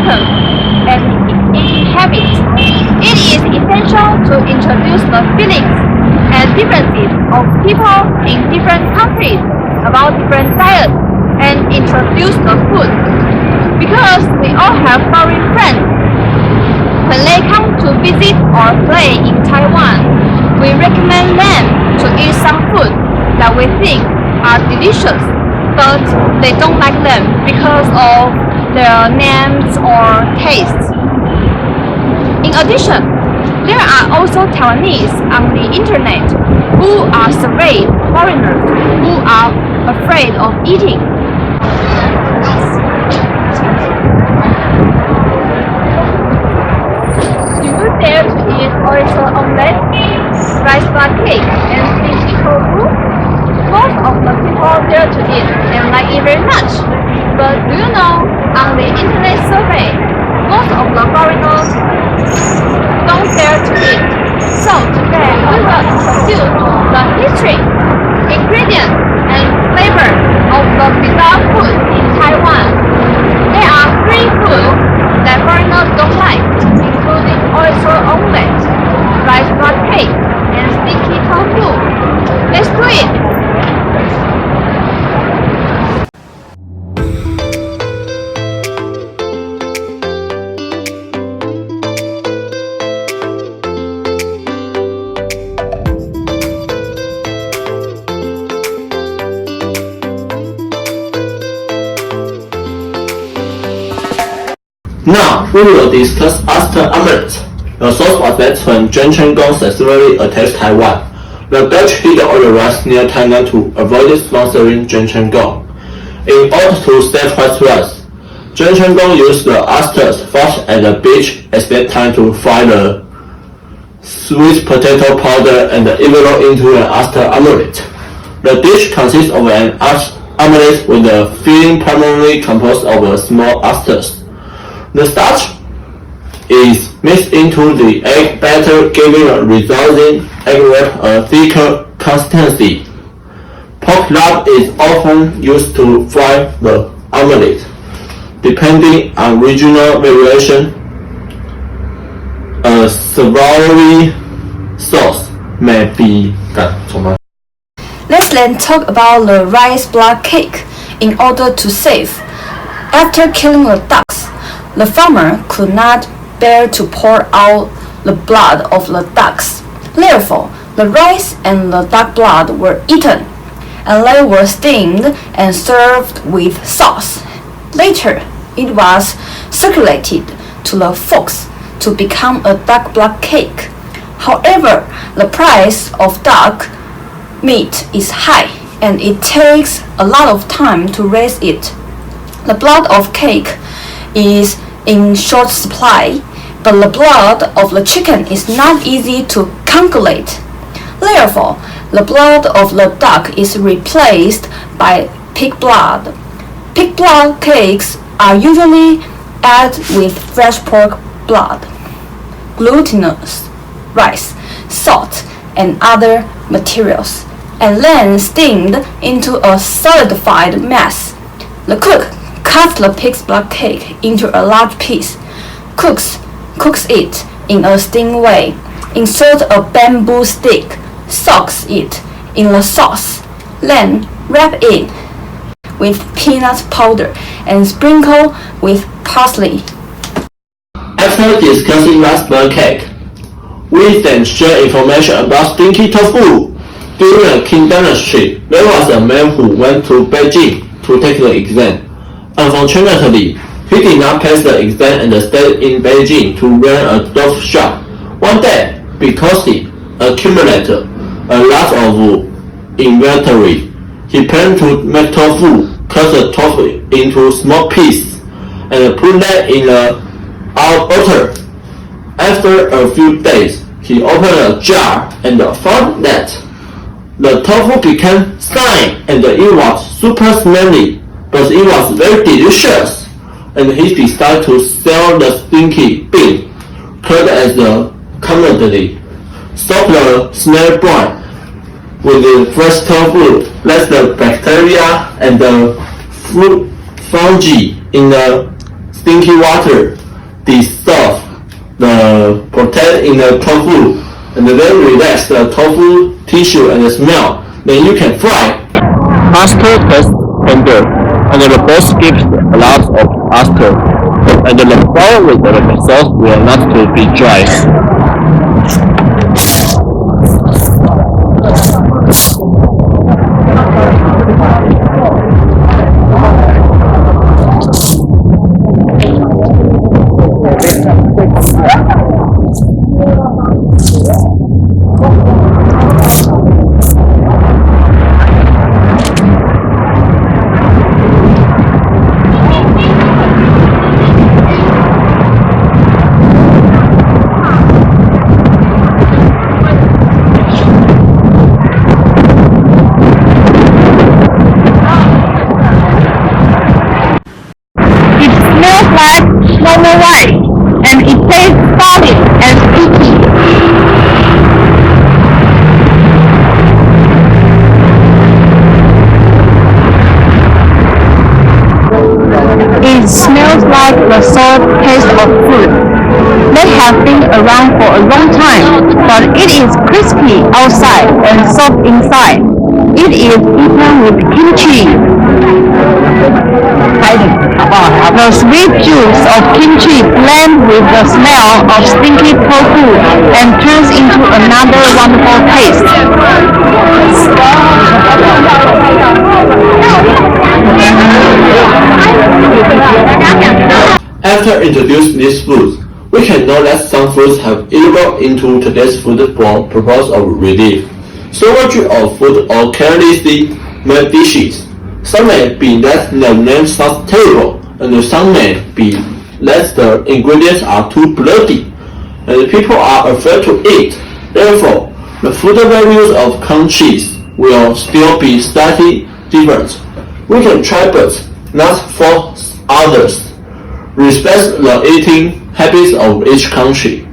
customs and eating habits. It is essential to introduce the feelings and differences of people in different countries about different diets and introduce the food. Because we all have foreign friends. When they come to visit or play in Taiwan, we recommend them to eat some food that we think are delicious, but they don't like them because of their names or tastes. In addition, there are also Taiwanese on the internet who are surveyed foreigners who are afraid of eating. Do you dare to eat oyster omelette, rice blood cake, and stinky tofu? Most of the people dare to eat and like it very much. But do you know, on the internet survey, most of the foreigners don't dare to eat. So today we will introduce the history, ingredients, and flavor of the beloved food in Taiwan. There are 3 foods that foreigners don't like, including oyster omelette, rice blood cake, and sticky tofu. Let's do it! Now, we will discuss oyster omelette. The source was that when Zheng Chenggong successfully attacked Taiwan, the Dutch hid all the rice near Tainan to avoid sponsoring Zheng Chenggong. In order to save his rice, Zheng Chenggong used the oysters found at the beach at that time to fry the sweet potato powder and evolve into an oyster omelette. The dish consists of an omelette with a filling primarily composed of small oysters. The starch is mixed into the egg batter, giving a resulting egg wrap a thicker consistency. Pork lard is often used to fry the omelette. Depending on regional variation, a savory sauce may be done. Let's then talk about the rice blood cake in order to save. After killing the ducks, the farmer could not bear to pour out the blood of the ducks. Therefore, the rice and the duck blood were eaten, and they were steamed and served with sauce. Later, it was circulated to the folks to become a duck blood cake. However, the price of duck meat is high, and it takes a lot of time to raise it. The blood of cake is in short supply, but the blood of the chicken is not easy to calculate. Therefore, the blood of the duck is replaced by pig blood. Pig blood cakes are usually added with fresh pork blood, glutinous rice, salt, and other materials, and then steamed into a solidified mass. The cook cuts the pig's blood cake into a large piece, cooks it in a steam way, inserts a bamboo stick, soaks it in the sauce, then wrap it with peanut powder and sprinkle with parsley. After discussing rice blood cake, we then share information about stinky tofu. During the Qing Dynasty, there was a man who went to Beijing to take the exam. Unfortunately, he did not pass the exam and stayed in Beijing to run a tofu shop. One day, because he accumulated a lot of inventory, he planned to make tofu, cut the tofu into small pieces, and put them in a water. After a few days, he opened a jar and found that the tofu became slimy and it was super smelly, but it was very delicious, and he decided to sell the stinky bean, cut as the commodity. Soak the smell brine with the fresh tofu, let the bacteria and the fungi in the stinky water dissolve the protein in the tofu and then relax the tofu tissue and the smell. Then you can fry. Pasta tastes tender, and the boss gives a lot of pasta, and the flour with the sauce will not to be dry. Normal rice, and it tastes solid and sticky. It smells like the salt taste of food. They have been around for a long time, but it is crispy outside and soft inside. It is eaten with kimchi. The sweet juice of kimchi blends with the smell of stinky tofu and turns into another wonderful taste. After introducing these foods, we can know that some foods have evolved into today's food for purpose of relief. So much of food or carelessly made dishes. Some may be that the name sounds terrible, and some may be that the ingredients are too bloody, and people are afraid to eat. Therefore, the food values of countries will still be slightly different. We can try but not force others. Respect the eating habits of each country.